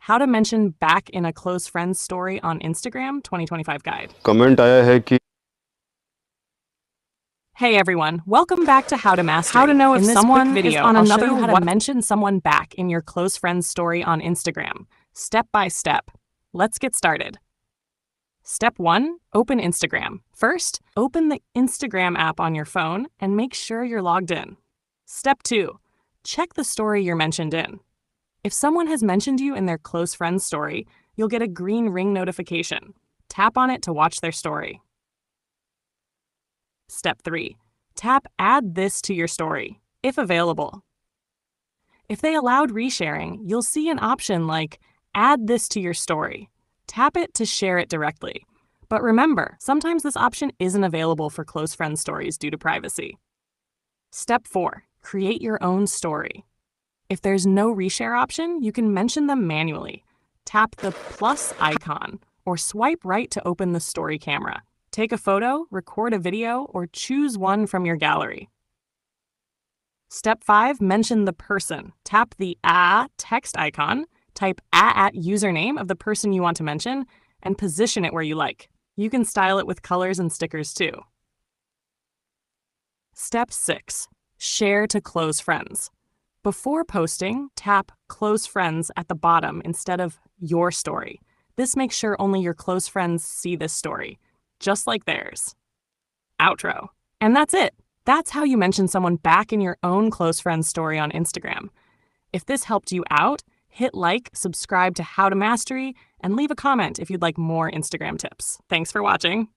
How to Mention Back in a Close Friends Story on Instagram 2025 Guide. Comment आया है कि Hey everyone, welcome back to How to Mastery. How to know if someone is on another how to mention someone back in your close friends story on Instagram, step by step. Let's get started. Step 1, open Instagram. First, open the Instagram app on your phone and make sure you're logged in. Step 2, check the story you're mentioned in. If someone has mentioned you in their close friends story, you'll get a green ring notification. Tap on it to watch their story. Step 3, tap Add This to your story, if available. If they allowed resharing, you'll see an option like Add This to your story. Tap it to share it directly. But remember, sometimes this option isn't available for close friend stories due to privacy. Step 4, create your own story. If there's no reshare option, you can mention them manually. Tap the plus icon or swipe right to open the story camera. Take a photo, record a video, or choose one from your gallery. Step 5, mention the person. Tap the text icon, type at username of the person you want to mention, and position it where you like. You can style it with colors and stickers too. Step 6, share to close friends. Before posting, tap Close Friends at the bottom instead of Your Story. This makes sure only your close friends see this story, just like theirs. Outro. And that's it. That's how you mention someone back in your own close friends story on Instagram. If this helped you out, hit like, subscribe to How to Mastery, and leave a comment if you'd like more Instagram tips. Thanks for watching.